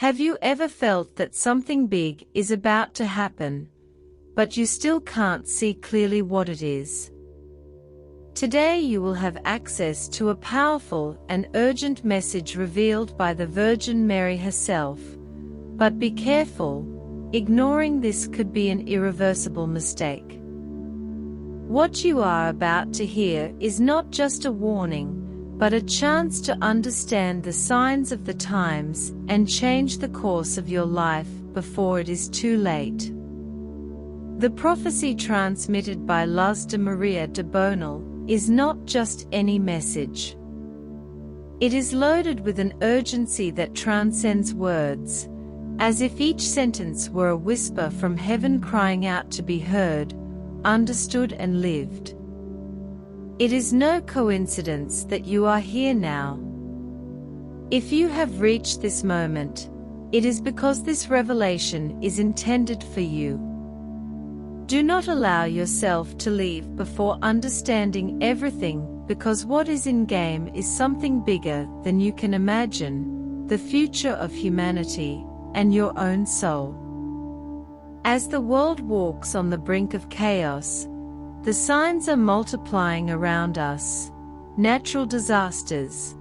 Have you ever felt that something big is about to happen, but you still can't see clearly what it is? Today you will have access to a powerful and urgent message revealed by the Virgin Mary herself. But be careful, ignoring this could be an irreversible mistake. What you are about to hear is not just a warning, but a chance to understand the signs of the times and change the course of your life before it is too late. The prophecy transmitted by María De Bonilla is not just any message. It is loaded with an urgency that transcends words, as if each sentence were a whisper from heaven crying out to be heard, understood and lived. It is no coincidence that you are here now. If you have reached this moment, it is because this revelation is intended for you. Do not allow yourself to leave before understanding everything, because what is in game is something bigger than you can imagine, the future of humanity and your own soul. As the world walks on the brink of chaos, the signs are multiplying around us: natural disasters,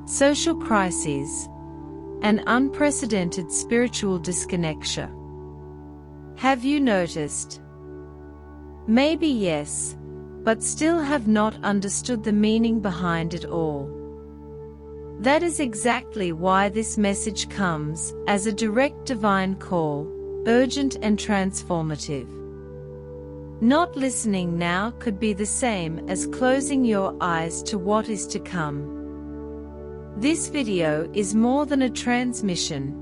social crises, and unprecedented spiritual disconnection. Have you noticed? Maybe yes, but still have not understood the meaning behind it all. That is exactly why this message comes as a direct divine call, urgent and transformative. Not listening now could be the same as closing your eyes to what is to come. This video is more than a transmission.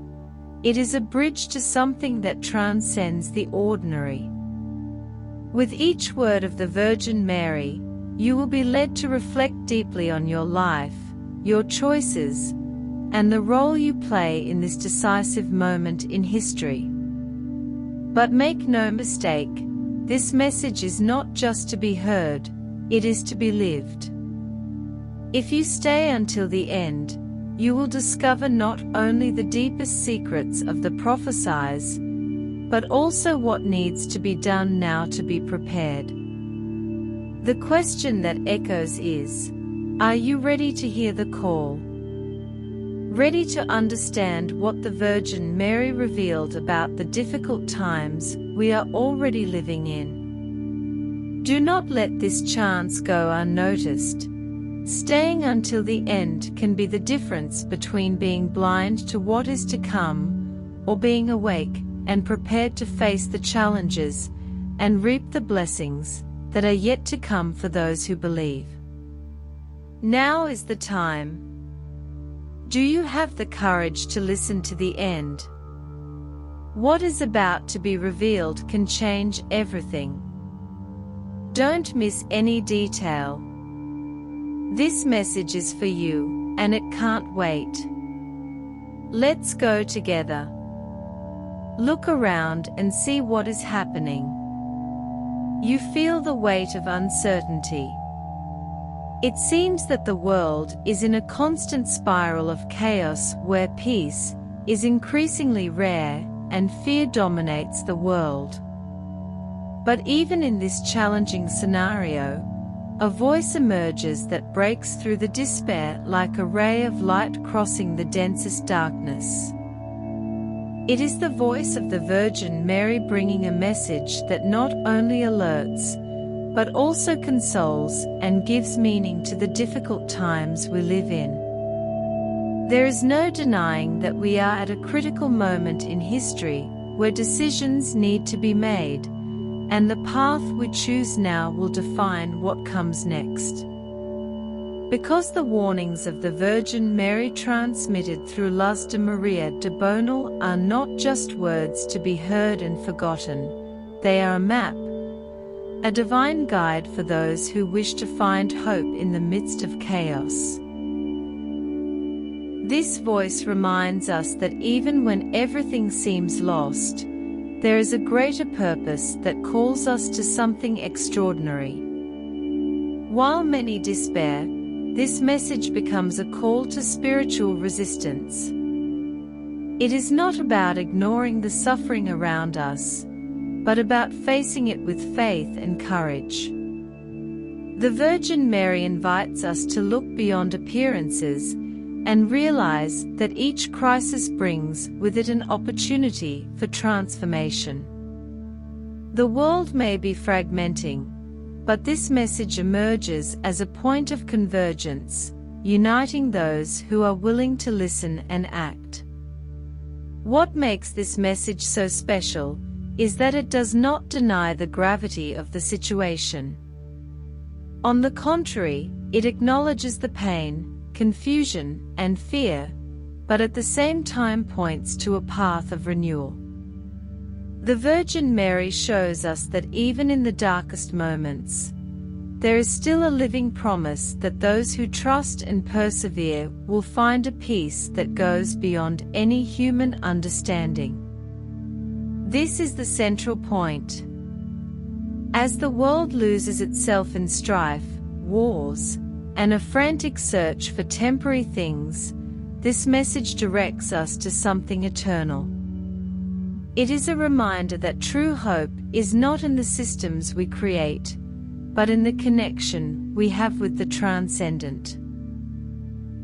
It is a bridge to something that transcends the ordinary. With each word of the Virgin Mary, you will be led to reflect deeply on your life, your choices, and the role you play in this decisive moment in history. But make no mistake, this message is not just to be heard, it is to be lived. If you stay until the end, you will discover not only the deepest secrets of the Prophecie, but also what needs to be done now to be prepared. The question that echoes is, are you ready to hear the call? Ready to understand what the Virgin Mary revealed about the difficult times we are already living in? Do not let this chance go unnoticed. Staying until the end can be the difference between being blind to what is to come, or being awake and prepared to face the challenges and reap the blessings that are yet to come for those who believe. Now is the time. Do you have the courage to listen to the end? What is about to be revealed can change everything. Don't miss any detail. This message is for you, and it can't wait. Let's go together. Look around and see what is happening. You feel the weight of uncertainty. It seems that the world is in a constant spiral of chaos where peace is increasingly rare and fear dominates the world. But even in this challenging scenario, a voice emerges that breaks through the despair like a ray of light crossing the densest darkness. It is the voice of the Virgin Mary bringing a message that not only alerts, but also consoles and gives meaning to the difficult times we live in. There is no denying that we are at a critical moment in history where decisions need to be made, and the path we choose now will define what comes next. Because the warnings of the Virgin Mary transmitted through María De Bonilla are not just words to be heard and forgotten, they are a map, a divine guide for those who wish to find hope in the midst of chaos. This voice reminds us that even when everything seems lost, there is a greater purpose that calls us to something extraordinary. While many despair, this message becomes a call to spiritual resistance. It is not about ignoring the suffering around us, but about facing it with faith and courage. The Virgin Mary invites us to look beyond appearances and realize that each crisis brings with it an opportunity for transformation. The world may be fragmenting, but this message emerges as a point of convergence, uniting those who are willing to listen and act. What makes this message so special is that it does not deny the gravity of the situation. On the contrary, it acknowledges the pain, confusion, and fear, but at the same time points to a path of renewal. The Virgin Mary shows us that even in the darkest moments, there is still a living promise that those who trust and persevere will find a peace that goes beyond any human understanding. This is the central point. As the world loses itself in strife, wars, and a frantic search for temporary things, this message directs us to something eternal. It is a reminder that true hope is not in the systems we create, but in the connection we have with the transcendent.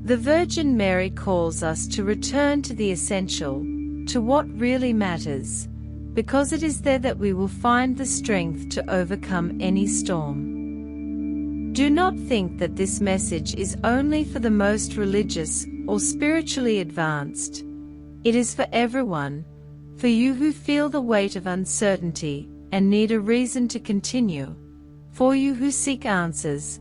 The Virgin Mary calls us to return to the essential, to what really matters, because it is there that we will find the strength to overcome any storm. Do not think that this message is only for the most religious or spiritually advanced. It is for everyone, for you who feel the weight of uncertainty and need a reason to continue, for you who seek answers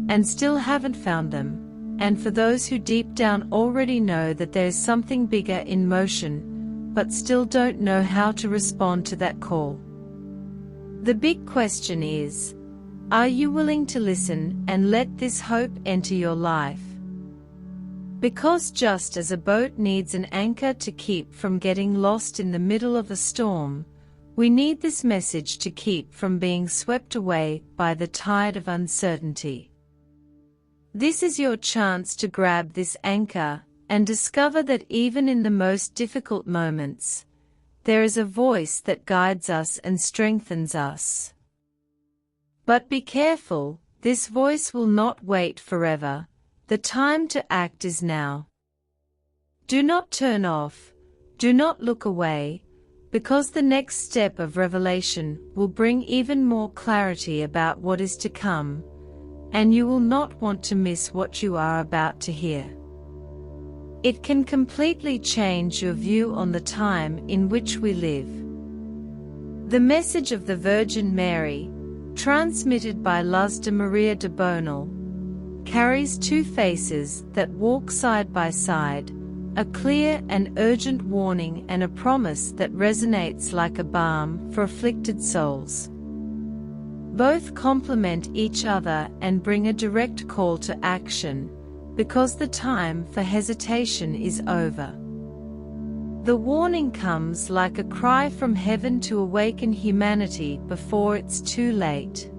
and still haven't found them, and for those who deep down already know that there is something bigger in motion, but still don't know how to respond to that call. The big question is, are you willing to listen and let this hope enter your life? Because just as a boat needs an anchor to keep from getting lost in the middle of a storm, we need this message to keep from being swept away by the tide of uncertainty. This is your chance to grab this anchor and discover that even in the most difficult moments, there is a voice that guides us and strengthens us. But be careful, this voice will not wait forever. The time to act is now. Do not turn off, do not look away, because the next step of revelation will bring even more clarity about what is to come, and you will not want to miss what you are about to hear. It can completely change your view on the time in which we live. The message of the Virgin Mary, transmitted by Luz de María de Bonilla, carries two faces that walk side by side, a clear and urgent warning and a promise that resonates like a balm for afflicted souls. Both complement each other and bring a direct call to action, because the time for hesitation is over. The warning comes like a cry from heaven to awaken humanity before it's too late.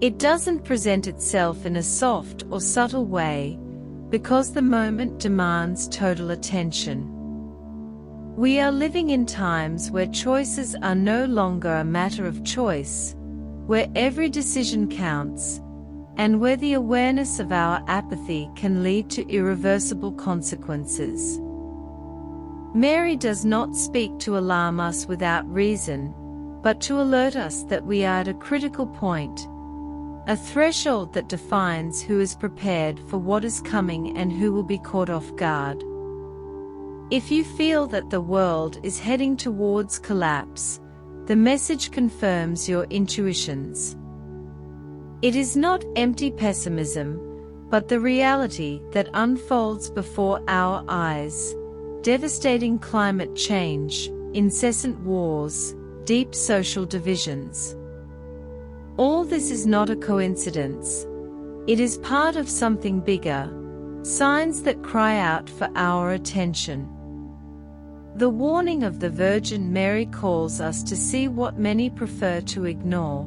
It doesn't present itself in a soft or subtle way, because the moment demands total attention. We are living in times where choices are no longer a matter of choice, where every decision counts, and where the awareness of our apathy can lead to irreversible consequences. Mary does not speak to alarm us without reason, but to alert us that we are at a critical point, a threshold that defines who is prepared for what is coming and who will be caught off guard. If you feel that the world is heading towards collapse, the message confirms your intuitions. It is not empty pessimism, but the reality that unfolds before our eyes: devastating climate change, incessant wars, deep social divisions. All this is not a coincidence. It is part of something bigger, signs that cry out for our attention. The warning of the Virgin Mary calls us to see what many prefer to ignore,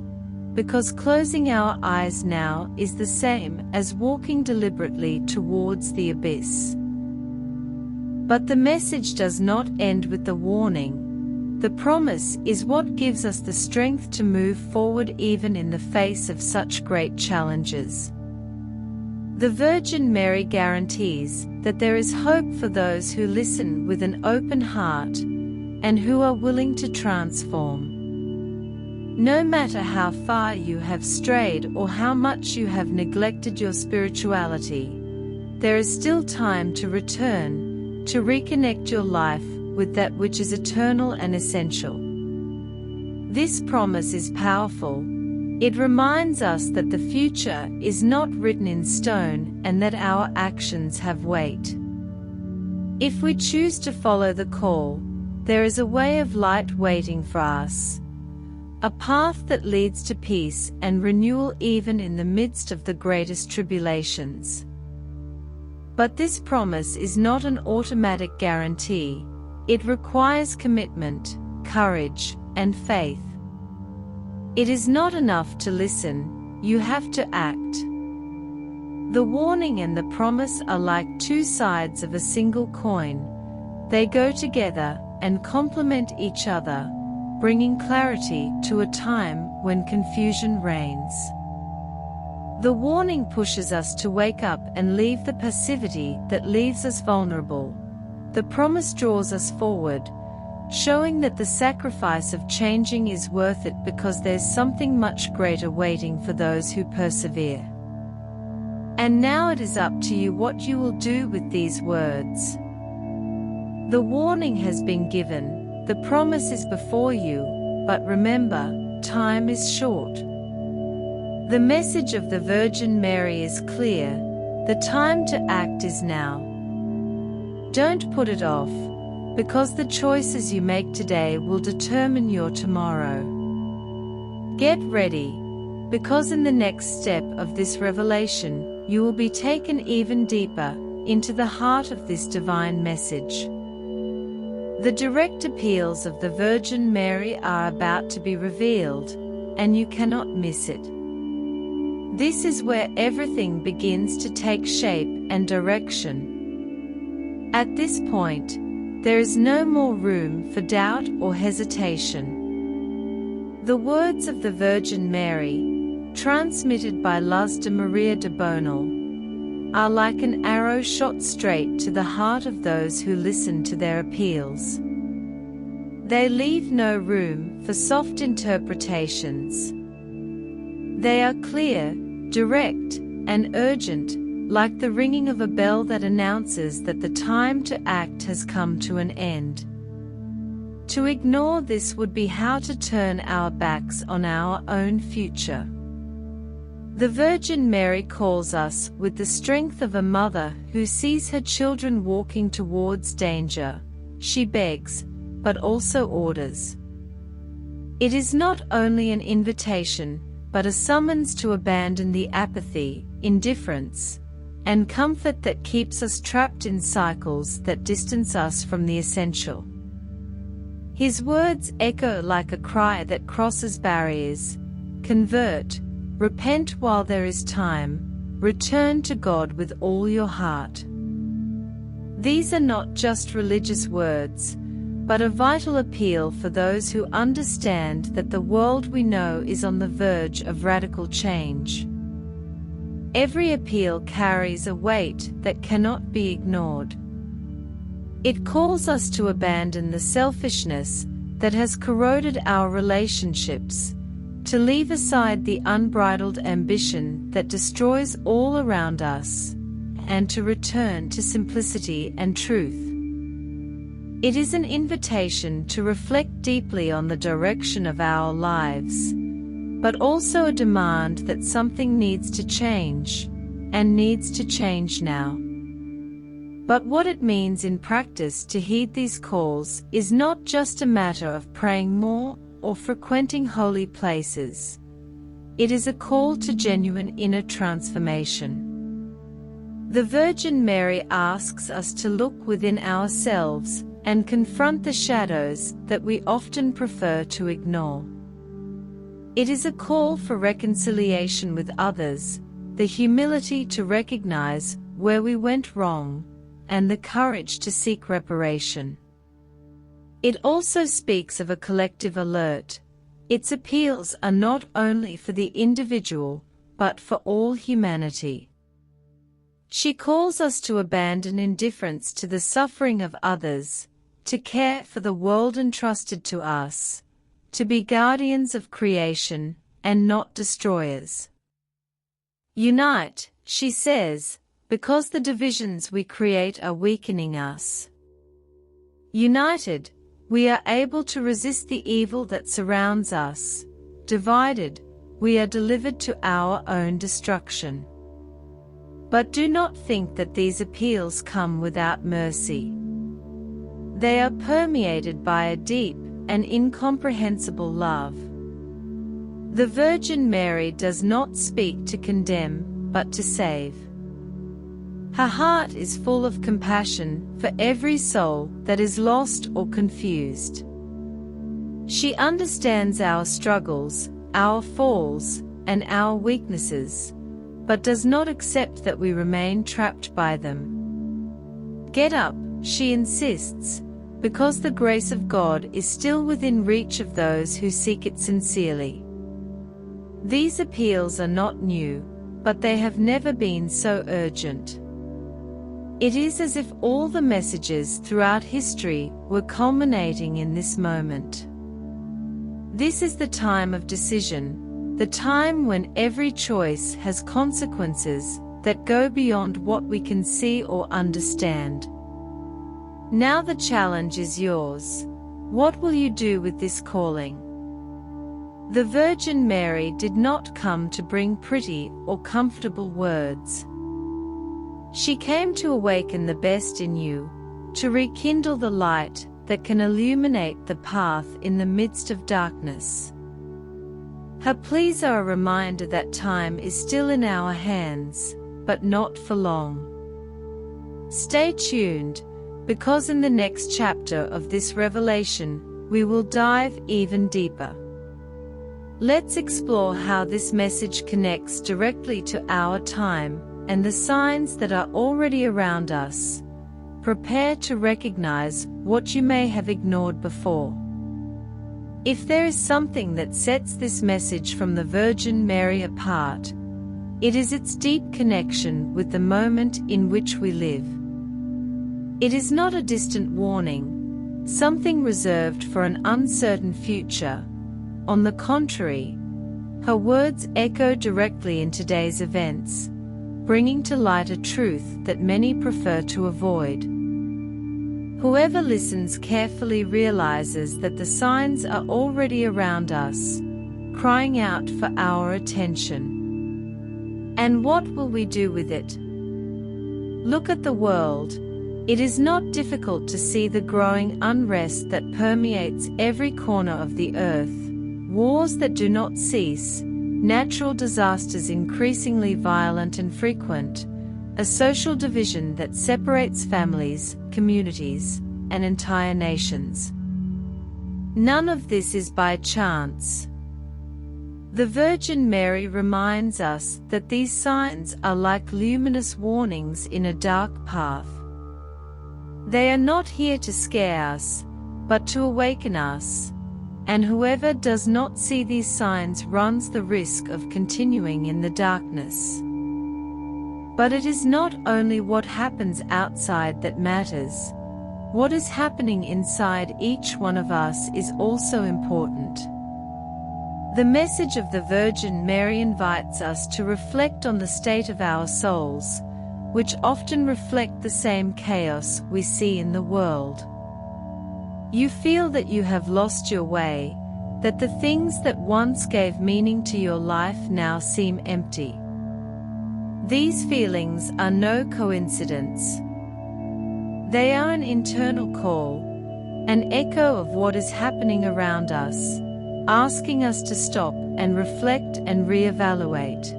because closing our eyes now is the same as walking deliberately towards the abyss. But the message does not end with the warning. The promise is what gives us the strength to move forward even in the face of such great challenges. The Virgin Mary guarantees that there is hope for those who listen with an open heart and who are willing to transform. No matter how far you have strayed or how much you have neglected your spirituality, there is still time to return, to reconnect your life with that which is eternal and essential. This promise is powerful. It reminds us that the future is not written in stone and that our actions have weight. If we choose to follow the call, there is a way of light waiting for us, a path that leads to peace and renewal even in the midst of the greatest tribulations. But this promise is not an automatic guarantee. It requires commitment, courage, and faith. It is not enough to listen, you have to act. The warning and the promise are like two sides of a single coin. They go together and complement each other, bringing clarity to a time when confusion reigns. The warning pushes us to wake up and leave the passivity that leaves us vulnerable. The promise draws us forward, showing that the sacrifice of changing is worth it because there's something much greater waiting for those who persevere. And now it is up to you what you will do with these words. The warning has been given, the promise is before you, but remember, time is short. The message of the Virgin Mary is clear, the time to act is now. Don't put it off, because the choices you make today will determine your tomorrow. Get ready, because in the next step of this revelation, you will be taken even deeper into the heart of this divine message. The direct appeals of the Virgin Mary are about to be revealed, and you cannot miss it. This is where everything begins to take shape and direction. At this point, there is no more room for doubt or hesitation. The words of the Virgin Mary, transmitted by Luz de María de Bonilla, are like an arrow shot straight to the heart of those who listen to their appeals. They leave no room for soft interpretations. They are clear, direct, and urgent, like the ringing of a bell that announces that the time to act has come to an end. To ignore this would be how to turn our backs on our own future. The Virgin Mary calls us with the strength of a mother who sees her children walking towards danger. She begs, but also orders. It is not only an invitation, but a summons to abandon the apathy, indifference, and comfort that keeps us trapped in cycles that distance us from the essential. His words echo like a cry that crosses barriers: convert, repent while there is time, return to God with all your heart. These are not just religious words, but a vital appeal for those who understand that the world we know is on the verge of radical change. Every appeal carries a weight that cannot be ignored. It calls us to abandon the selfishness that has corroded our relationships, to leave aside the unbridled ambition that destroys all around us, and to return to simplicity and truth. It is an invitation to reflect deeply on the direction of our lives, but also a demand that something needs to change, and needs to change now. But what it means in practice to heed these calls is not just a matter of praying more or frequenting holy places. It is a call to genuine inner transformation. The Virgin Mary asks us to look within ourselves and confront the shadows that we often prefer to ignore. It is a call for reconciliation with others, the humility to recognize where we went wrong, and the courage to seek reparation. It also speaks of a collective alert. Its appeals are not only for the individual, but for all humanity. She calls us to abandon indifference to the suffering of others, to care for the world entrusted to us, to be guardians of creation, and not destroyers. Unite, she says, because the divisions we create are weakening us. United, we are able to resist the evil that surrounds us. Divided, we are delivered to our own destruction. But do not think that these appeals come without mercy. They are permeated by a deep and incomprehensible love. The Virgin Mary does not speak to condemn, but to save. Her heart is full of compassion for every soul that is lost or confused. She understands our struggles, our falls, and our weaknesses, but does not accept that we remain trapped by them. Get up, she insists, because the grace of God is still within reach of those who seek it sincerely. These appeals are not new, but they have never been so urgent. It is as if all the messages throughout history were culminating in this moment. This is the time of decision, the time when every choice has consequences that go beyond what we can see or understand. Now the challenge is yours. What will you do with this calling? The Virgin Mary did not come to bring pretty or comfortable words. She came to awaken the best in you, to rekindle the light that can illuminate the path in the midst of darkness. Her pleas are a reminder that time is still in our hands, but not for long. Stay tuned, because in the next chapter of this revelation, we will dive even deeper. Let's explore how this message connects directly to our time and the signs that are already around us. Prepare to recognize what you may have ignored before. If there is something that sets this message from the Virgin Mary apart, it is its deep connection with the moment in which we live. It is not a distant warning, something reserved for an uncertain future. On the contrary, her words echo directly in today's events, bringing to light a truth that many prefer to avoid. Whoever listens carefully realizes that the signs are already around us, crying out for our attention. And what will we do with it? Look at the world. It is not difficult to see the growing unrest that permeates every corner of the earth. Wars that do not cease, natural disasters increasingly violent and frequent, a social division that separates families, communities, and entire nations. None of this is by chance. The Virgin Mary reminds us that these signs are like luminous warnings in a dark path. They are not here to scare us, but to awaken us. And whoever does not see these signs runs the risk of continuing in the darkness. But it is not only what happens outside that matters. What is happening inside each one of us is also important. The message of the Virgin Mary invites us to reflect on the state of our souls, which often reflect the same chaos we see in the world. You feel that you have lost your way, that the things that once gave meaning to your life now seem empty. These feelings are no coincidence. They are an internal call, an echo of what is happening around us, asking us to stop and reflect and reevaluate.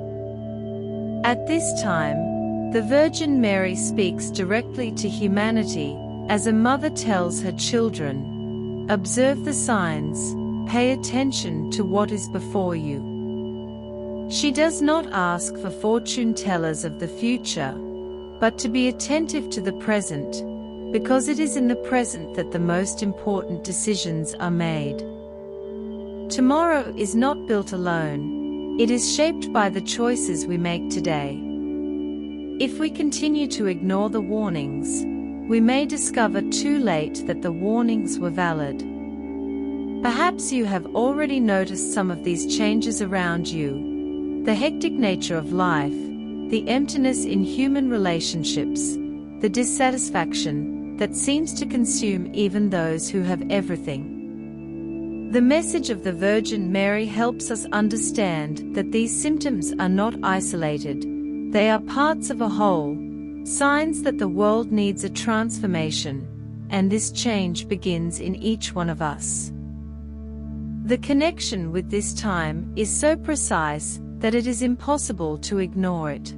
At this time, the Virgin Mary speaks directly to humanity, as a mother tells her children, observe the signs, pay attention to what is before you. She does not ask for fortune tellers of the future, but to be attentive to the present, because it is in the present that the most important decisions are made. Tomorrow is not built alone, it is shaped by the choices we make today. If we continue to ignore the warnings, we may discover too late that the warnings were valid. Perhaps you have already noticed some of these changes around you: the hectic nature of life, the emptiness in human relationships, the dissatisfaction that seems to consume even those who have everything. The message of the Virgin Mary helps us understand that these symptoms are not isolated, they are parts of a whole, signs that the world needs a transformation, and this change begins in each one of us. The connection with this time is so precise that it is impossible to ignore it.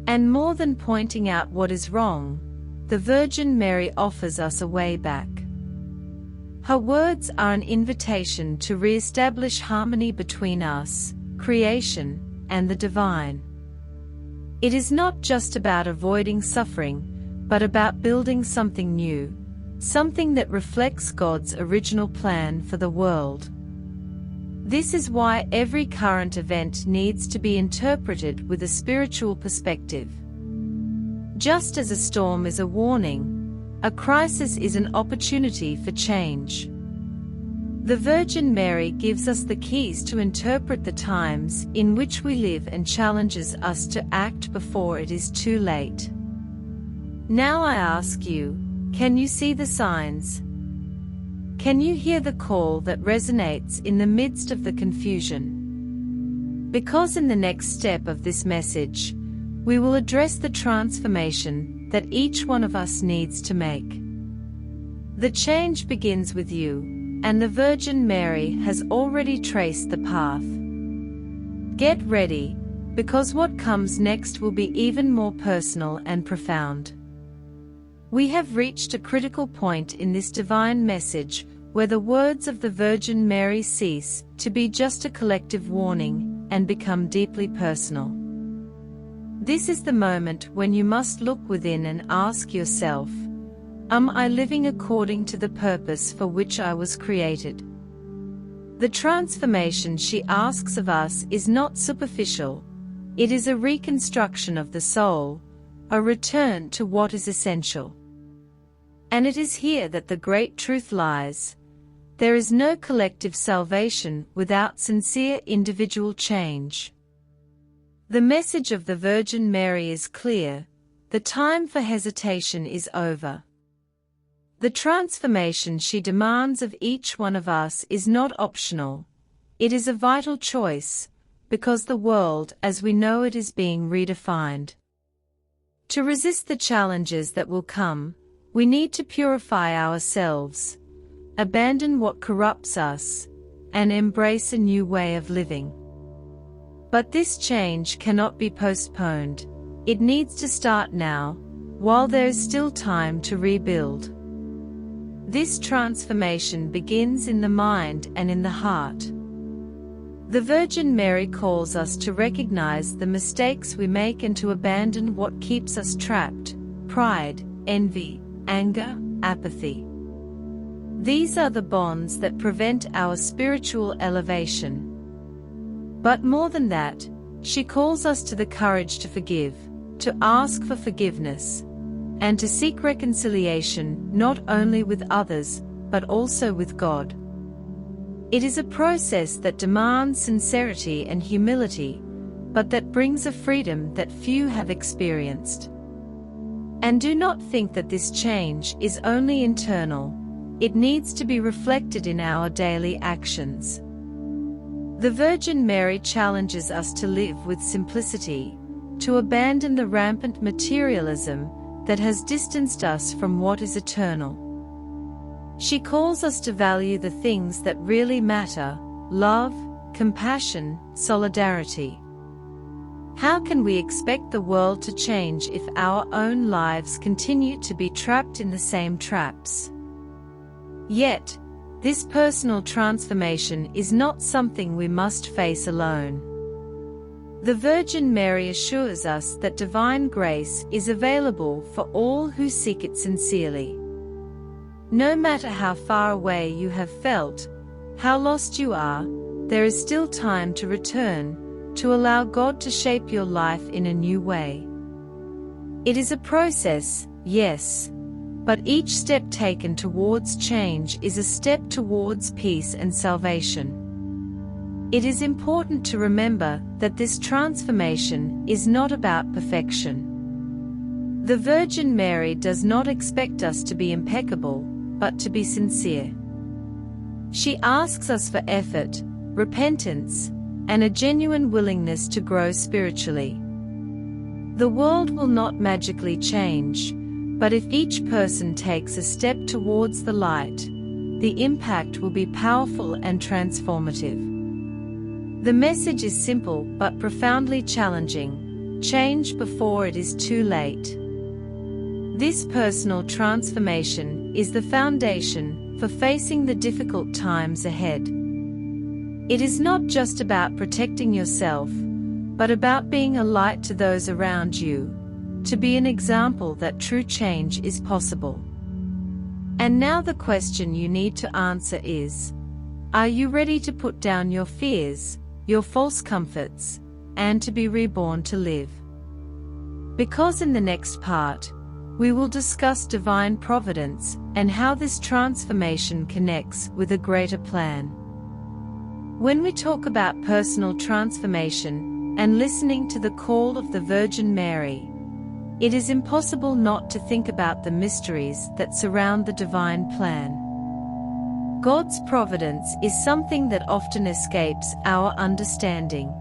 And more than pointing out what is wrong, the Virgin Mary offers us a way back. Her words are an invitation to re-establish harmony between us, creation, and the divine. It is not just about avoiding suffering, but about building something new, something that reflects God's original plan for the world. This is why every current event needs to be interpreted with a spiritual perspective. Just as a storm is a warning, a crisis is an opportunity for change. The Virgin Mary gives us the keys to interpret the times in which we live and challenges us to act before it is too late. Now I ask you, can you see the signs? Can you hear the call that resonates in the midst of the confusion? Because in the next step of this message, we will address the transformation that each one of us needs to make. The change begins with you, and the Virgin Mary has already traced the path. Get ready, because what comes next will be even more personal and profound. We have reached a critical point in this divine message where the words of the Virgin Mary cease to be just a collective warning and become deeply personal. This is the moment when you must look within and ask yourself, am I living according to the purpose for which I was created? The transformation she asks of us is not superficial, it is a reconstruction of the soul, a return to what is essential. And it is here that the great truth lies. There is no collective salvation without sincere individual change. The message of the Virgin Mary is clear: the time for hesitation is over. The transformation she demands of each one of us is not optional. It is a vital choice, because the world as we know it is being redefined. To resist the challenges that will come, we need to purify ourselves, abandon what corrupts us, and embrace a new way of living. But this change cannot be postponed. It needs to start now, while there is still time to rebuild. This transformation begins in the mind and in the heart. The Virgin Mary calls us to recognize the mistakes we make and to abandon what keeps us trapped: pride, envy, anger, apathy. These are the bonds that prevent our spiritual elevation. But more than that, she calls us to the courage to forgive, to ask for forgiveness, and to seek reconciliation not only with others, but also with God. It is a process that demands sincerity and humility, but that brings a freedom that few have experienced. And do not think that this change is only internal. It needs to be reflected in our daily actions. The Virgin Mary challenges us to live with simplicity, to abandon the rampant materialism that has distanced us from what is eternal. She calls us to value the things that really matter: love, compassion, solidarity. How can we expect the world to change if our own lives continue to be trapped in the same traps? Yet, this personal transformation is not something we must face alone. The Virgin Mary assures us that divine grace is available for all who seek it sincerely. No matter how far away you have felt, how lost you are, there is still time to return, to allow God to shape your life in a new way. It is a process, yes, but each step taken towards change is a step towards peace and salvation. It is important to remember that this transformation is not about perfection. The Virgin Mary does not expect us to be impeccable, but to be sincere. She asks us for effort, repentance, and a genuine willingness to grow spiritually. The world will not magically change, but if each person takes a step towards the light, the impact will be powerful and transformative. The message is simple but profoundly challenging: change before it is too late. This personal transformation is the foundation for facing the difficult times ahead. It is not just about protecting yourself, but about being a light to those around you, to be an example that true change is possible. And now the question you need to answer is: are you ready to put down your fears, your false comforts, and to be reborn to live? Because in the next part, we will discuss divine providence and how this transformation connects with a greater plan. When we talk about personal transformation and listening to the call of the Virgin Mary, it is impossible not to think about the mysteries that surround the divine plan. God's providence is something that often escapes our understanding.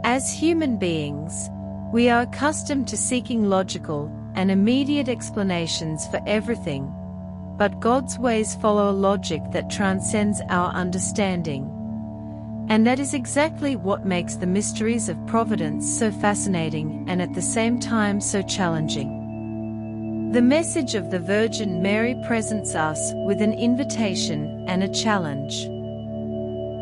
As human beings, we are accustomed to seeking logical and immediate explanations for everything, but God's ways follow a logic that transcends our understanding. And that is exactly what makes the mysteries of providence so fascinating and at the same time so challenging. The message of the Virgin Mary presents us with an invitation and a challenge.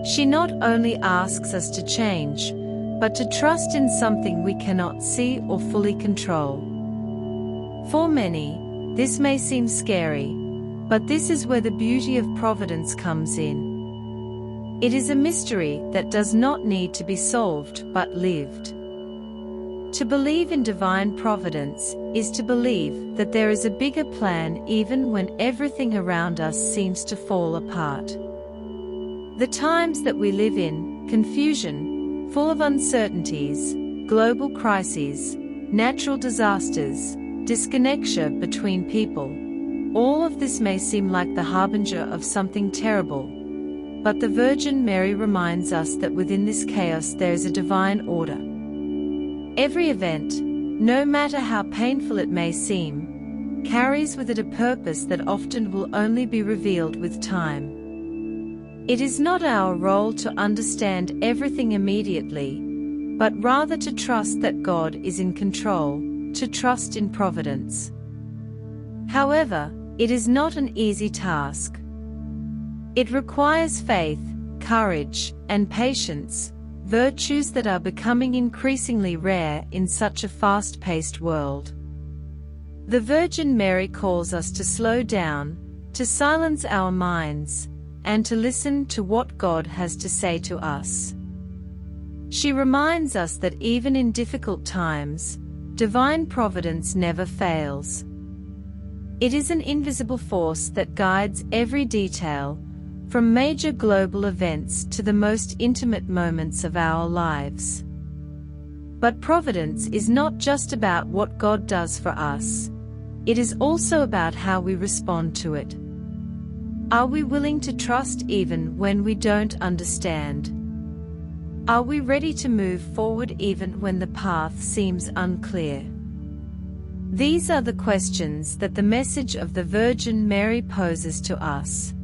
She not only asks us to change, but to trust in something we cannot see or fully control. For many, this may seem scary, but this is where the beauty of providence comes in. It is a mystery that does not need to be solved but lived. To believe in divine providence is to believe that there is a bigger plan even when everything around us seems to fall apart. The times that we live in, confusion, full of uncertainties, global crises, natural disasters, disconnection between people, all of this may seem like the harbinger of something terrible. But the Virgin Mary reminds us that within this chaos there is a divine order. Every event, no matter how painful it may seem, carries with it a purpose that often will only be revealed with time. It is not our role to understand everything immediately, but rather to trust that God is in control, to trust in providence. However, it is not an easy task. It requires faith, courage, and patience, virtues that are becoming increasingly rare in such a fast-paced world. The Virgin Mary calls us to slow down, to silence our minds, and to listen to what God has to say to us. She reminds us that even in difficult times, divine providence never fails. It is an invisible force that guides every detail, from major global events to the most intimate moments of our lives. But providence is not just about what God does for us. It is also about how we respond to it. Are we willing to trust even when we don't understand? Are we ready to move forward even when the path seems unclear? These are the questions that the message of the Virgin Mary poses to us.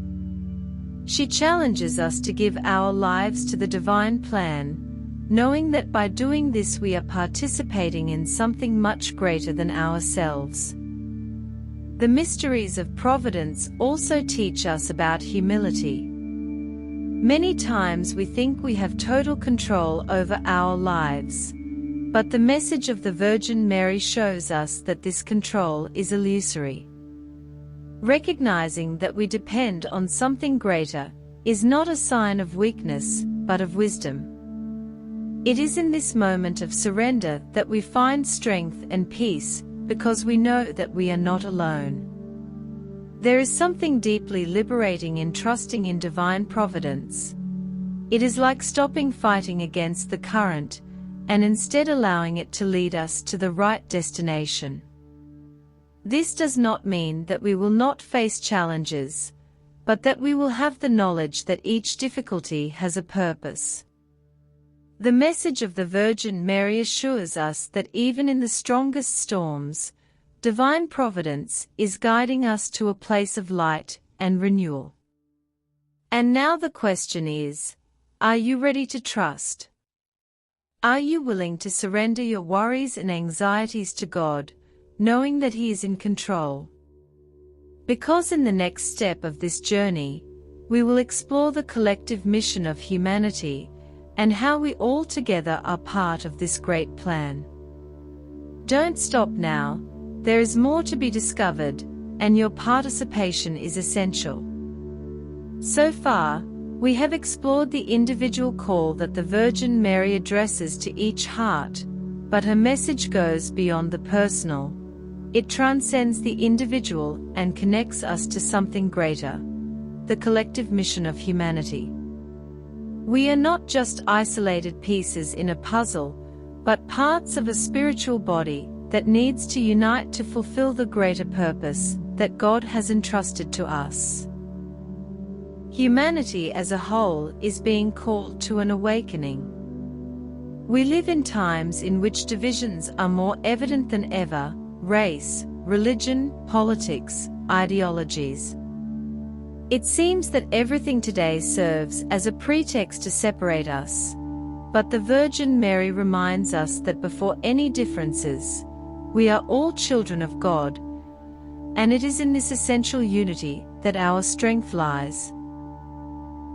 She challenges us to give our lives to the divine plan, knowing that by doing this we are participating in something much greater than ourselves. The mysteries of providence also teach us about humility. Many times we think we have total control over our lives. But the message of the Virgin Mary shows us that this control is illusory. Recognizing that we depend on something greater is not a sign of weakness, but of wisdom. It is in this moment of surrender that we find strength and peace, because we know that we are not alone. There is something deeply liberating in trusting in divine providence. It is like stopping fighting against the current, and instead allowing it to lead us to the right destination. This does not mean that we will not face challenges, but that we will have the knowledge that each difficulty has a purpose. The message of the Virgin Mary assures us that even in the strongest storms, divine providence is guiding us to a place of light and renewal. And now the question is, are you ready to trust? Are you willing to surrender your worries and anxieties to God, knowing that He is in control? Because in the next step of this journey, we will explore the collective mission of humanity and how we all together are part of this great plan. Don't stop now. There is more to be discovered, and your participation is essential. So far, we have explored the individual call that the Virgin Mary addresses to each heart, but her message goes beyond the personal. It transcends the individual and connects us to something greater, the collective mission of humanity. We are not just isolated pieces in a puzzle, but parts of a spiritual body that needs to unite to fulfill the greater purpose that God has entrusted to us. Humanity as a whole is being called to an awakening. We live in times in which divisions are more evident than ever: race, religion, politics, ideologies. It seems that everything today serves as a pretext to separate us. But the Virgin Mary reminds us that before any differences, we are all children of God, and it is in this essential unity that our strength lies.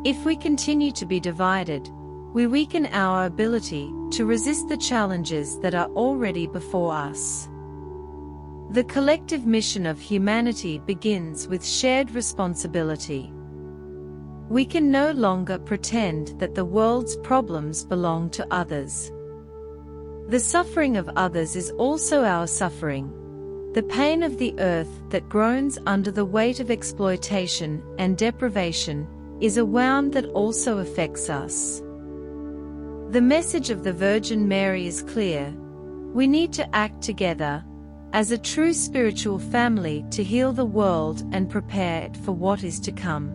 If we continue to be divided, we weaken our ability to resist the challenges that are already before us. The collective mission of humanity begins with shared responsibility. We can no longer pretend that the world's problems belong to others. The suffering of others is also our suffering. The pain of the earth that groans under the weight of exploitation and deprivation is a wound that also affects us. The message of the Virgin Mary is clear. We need to act together, as a true spiritual family, to heal the world and prepare it for what is to come.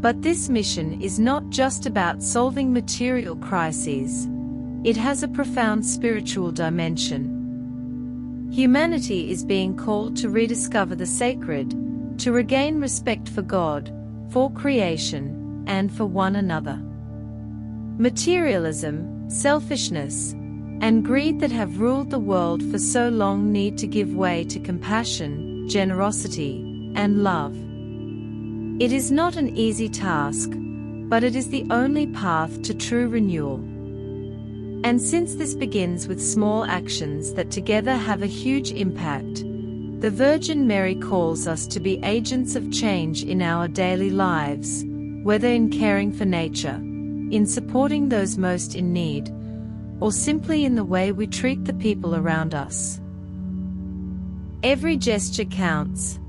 But this mission is not just about solving material crises. It has a profound spiritual dimension. Humanity is being called to rediscover the sacred, to regain respect for God, for creation, and for one another. Materialism, selfishness, and greed that have ruled the world for so long need to give way to compassion, generosity, and love. It is not an easy task, but it is the only path to true renewal. And since this begins with small actions that together have a huge impact, the Virgin Mary calls us to be agents of change in our daily lives, whether in caring for nature, in supporting those most in need, or simply in the way we treat the people around us. Every gesture counts.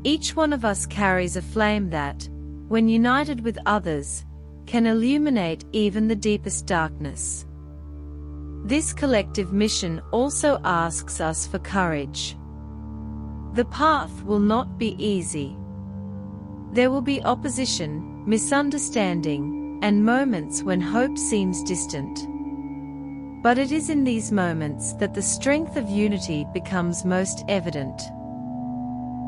Each one of us carries a flame that, when united with others, can illuminate even the deepest darkness. This collective mission also asks us for courage. The path will not be easy. There will be opposition, misunderstanding, and moments when hope seems distant. But it is in these moments that the strength of unity becomes most evident.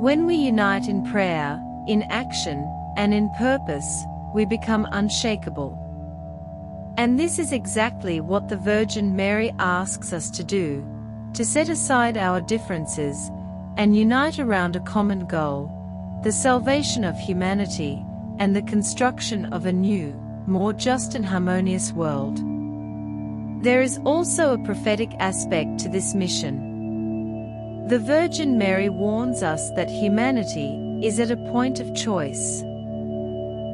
When we unite in prayer, in action, and in purpose, we become unshakable. And this is exactly what the Virgin Mary asks us to do, to set aside our differences and unite around a common goal, the salvation of humanity, and the construction of a new, more just and harmonious world. There is also a prophetic aspect to this mission. The Virgin Mary warns us that humanity is at a point of choice.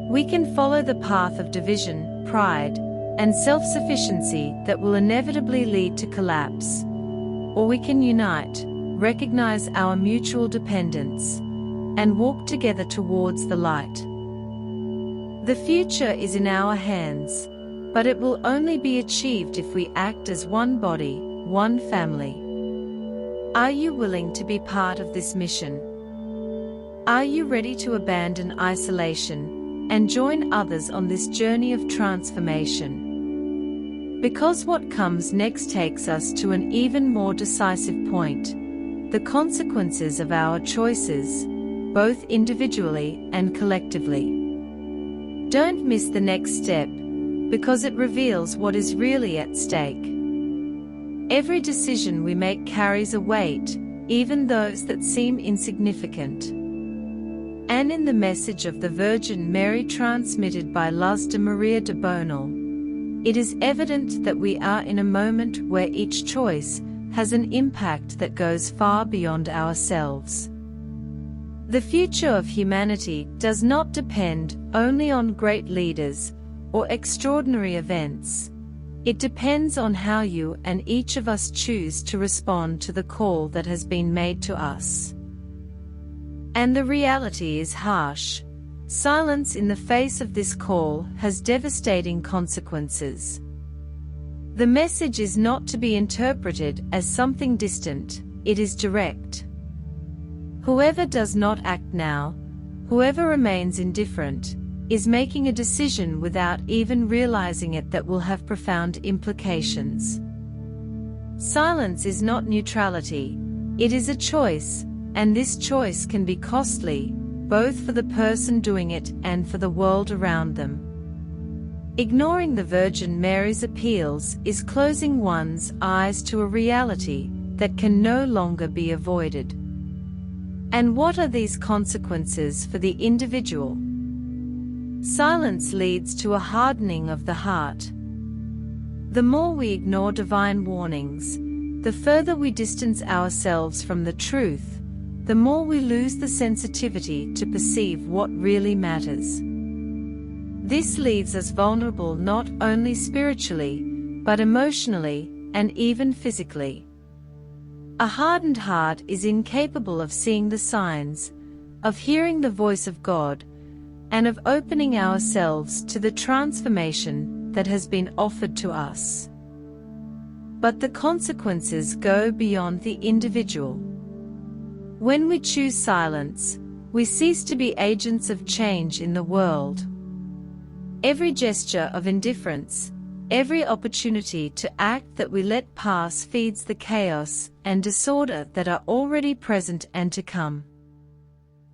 We can follow the path of division, pride, and self-sufficiency that will inevitably lead to collapse, or we can unite, recognize our mutual dependence, and walk together towards the light. The future is in our hands, but it will only be achieved if we act as one body, one family. Are you willing to be part of this mission? Are you ready to abandon isolation and join others on this journey of transformation? Because what comes next takes us to an even more decisive point: the consequences of our choices, both individually and collectively. Don't miss the next step, because it reveals what is really at stake. Every decision we make carries a weight, even those that seem insignificant. And in the message of the Virgin Mary transmitted by Luz de María de Bonilla, it is evident that we are in a moment where each choice has an impact that goes far beyond ourselves. The future of humanity does not depend only on great leaders or extraordinary events. It depends on how you and each of us choose to respond to the call that has been made to us. And the reality is harsh. Silence in the face of this call has devastating consequences. The message is not to be interpreted as something distant, it is direct. Whoever does not act now, whoever remains indifferent, is making a decision without even realizing it that will have profound implications. Silence is not neutrality, it is a choice, and this choice can be costly, both for the person doing it and for the world around them. Ignoring the Virgin Mary's appeals is closing one's eyes to a reality that can no longer be avoided. And what are these consequences for the individual? Silence leads to a hardening of the heart. The more we ignore divine warnings, the further we distance ourselves from the truth, the more we lose the sensitivity to perceive what really matters. This leaves us vulnerable not only spiritually, but emotionally, and even physically. A hardened heart is incapable of seeing the signs, of hearing the voice of God, and of opening ourselves to the transformation that has been offered to us. But the consequences go beyond the individual. When we choose silence, we cease to be agents of change in the world. Every gesture of indifference, every opportunity to act that we let pass feeds the chaos and disorder that are already present and to come.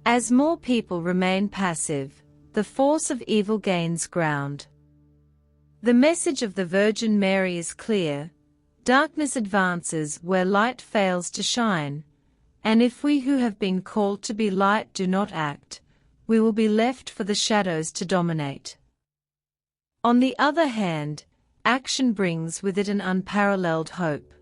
As more people remain passive, the force of evil gains ground. The message of the Virgin Mary is clear: darkness advances where light fails to shine, and if we who have been called to be light do not act, we will be left for the shadows to dominate. On the other hand, action brings with it an unparalleled hope.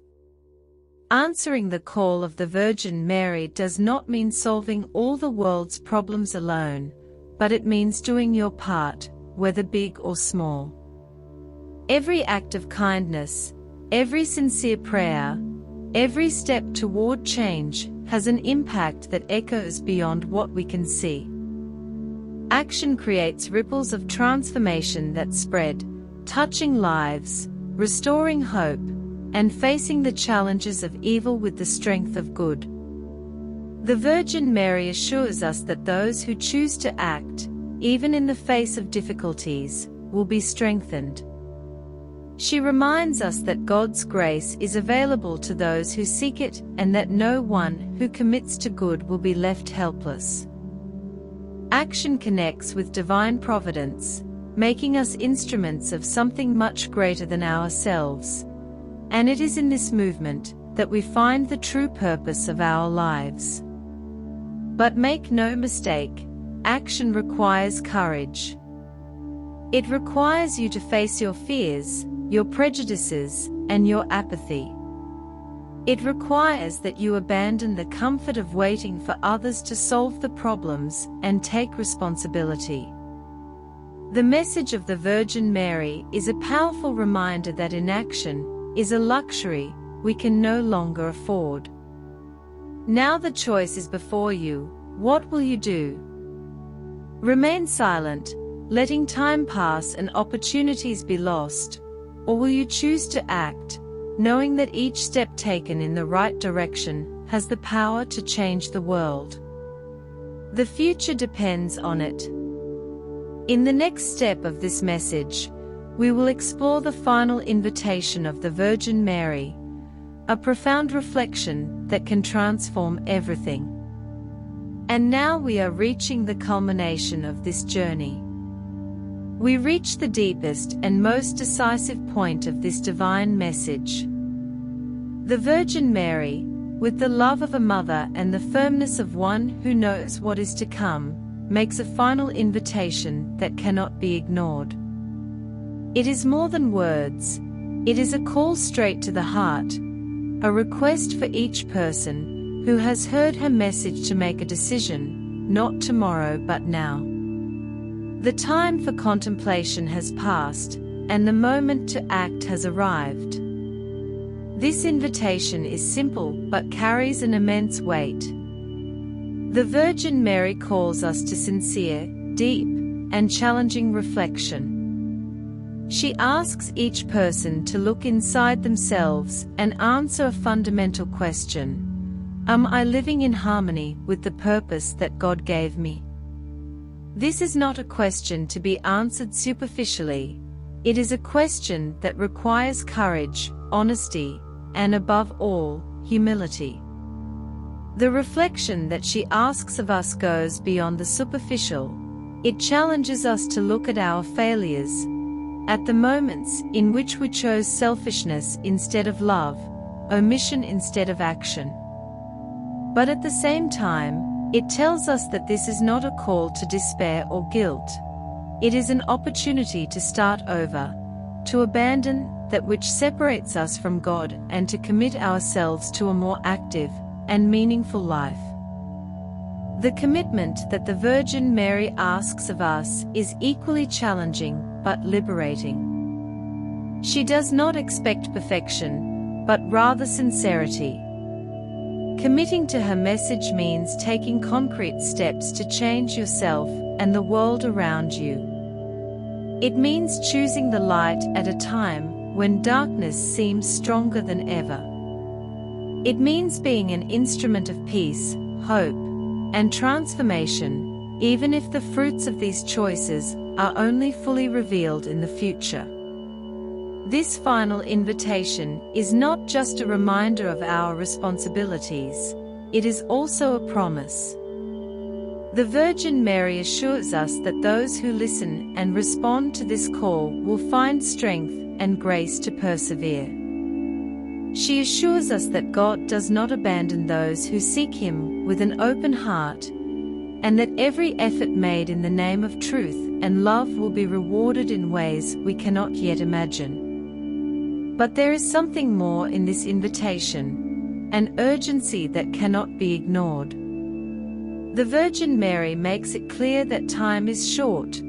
Answering the call of the Virgin Mary does not mean solving all the world's problems alone, but it means doing your part, whether big or small. Every act of kindness, every sincere prayer, every step toward change has an impact that echoes beyond what we can see. Action creates ripples of transformation that spread, touching lives, restoring hope, and facing the challenges of evil with the strength of good. The Virgin Mary assures us that those who choose to act, even in the face of difficulties, will be strengthened. She reminds us that God's grace is available to those who seek it, and that no one who commits to good will be left helpless. Action connects with divine providence, making us instruments of something much greater than ourselves. And it is in this movement that we find the true purpose of our lives. But make no mistake, action requires courage. It requires you to face your fears, your prejudices, and your apathy. It requires that you abandon the comfort of waiting for others to solve the problems and take responsibility. The message of the Virgin Mary is a powerful reminder that inaction is a luxury we can no longer afford. Now the choice is before you. What will you do? Remain silent, letting time pass and opportunities be lost, or will you choose to act, knowing that each step taken in the right direction has the power to change the world? The future depends on it. In the next step of this message, we will explore the final invitation of the Virgin Mary, a profound reflection that can transform everything. And now we are reaching the culmination of this journey. We reach the deepest and most decisive point of this divine message. The Virgin Mary, with the love of a mother and the firmness of one who knows what is to come, makes a final invitation that cannot be ignored. It is more than words. It is a call straight to the heart, a request for each person who has heard her message to make a decision, not tomorrow but now. The time for contemplation has passed, and the moment to act has arrived. This invitation is simple but carries an immense weight. The Virgin Mary calls us to sincere, deep, and challenging reflection. She asks each person to look inside themselves and answer a fundamental question: am I living in harmony with the purpose that God gave me? This is not a question to be answered superficially. It is a question that requires courage, honesty, and above all, humility. The reflection that she asks of us goes beyond the superficial. It challenges us to look at our failures, at the moments in which we chose selfishness instead of love, omission instead of action. But at the same time, it tells us that this is not a call to despair or guilt. It is an opportunity to start over, to abandon that which separates us from God and to commit ourselves to a more active and meaningful life. The commitment that the Virgin Mary asks of us is equally challenging but liberating. She does not expect perfection, but rather sincerity. Committing to her message means taking concrete steps to change yourself and the world around you. It means choosing the light at a time when darkness seems stronger than ever. It means being an instrument of peace, hope, and transformation, even if the fruits of these choices are only fully revealed in the future. This final invitation is not just a reminder of our responsibilities, it is also a promise. The Virgin Mary assures us that those who listen and respond to this call will find strength and grace to persevere. She assures us that God does not abandon those who seek Him with an open heart, and that every effort made in the name of truth and love will be rewarded in ways we cannot yet imagine. But there is something more in this invitation, an urgency that cannot be ignored. The Virgin Mary makes it clear that time is short.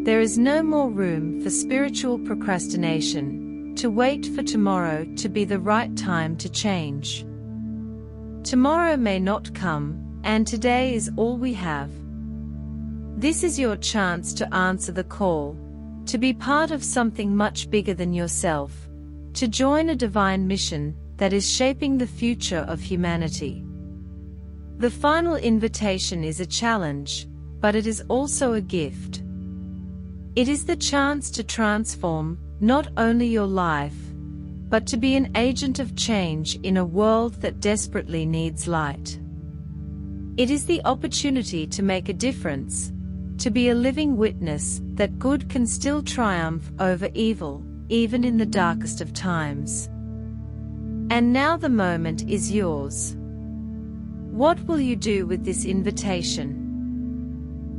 There is no more room for spiritual procrastination, to wait for tomorrow to be the right time to change. Tomorrow may not come, and today is all we have. This is your chance to answer the call, to be part of something much bigger than yourself, to join a divine mission that is shaping the future of humanity. The final invitation is a challenge, but it is also a gift. It is the chance to transform not only your life, but to be an agent of change in a world that desperately needs light. It is the opportunity to make a difference, to be a living witness that good can still triumph over evil, even in the darkest of times. And now the moment is yours. What will you do with this invitation?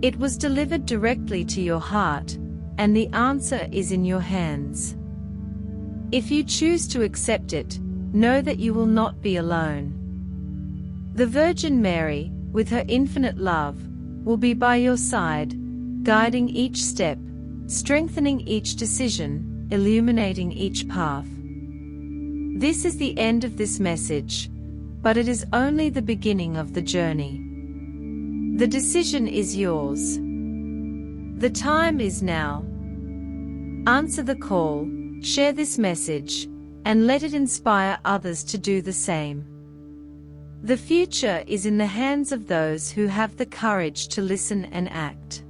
It was delivered directly to your heart, and the answer is in your hands. If you choose to accept it, know that you will not be alone. The Virgin Mary, with her infinite love, will be by your side, guiding each step, strengthening each decision, illuminating each path. This is the end of this message, but it is only the beginning of the journey. The decision is yours. The time is now. Answer the call, share this message, and let it inspire others to do the same. The future is in the hands of those who have the courage to listen and act.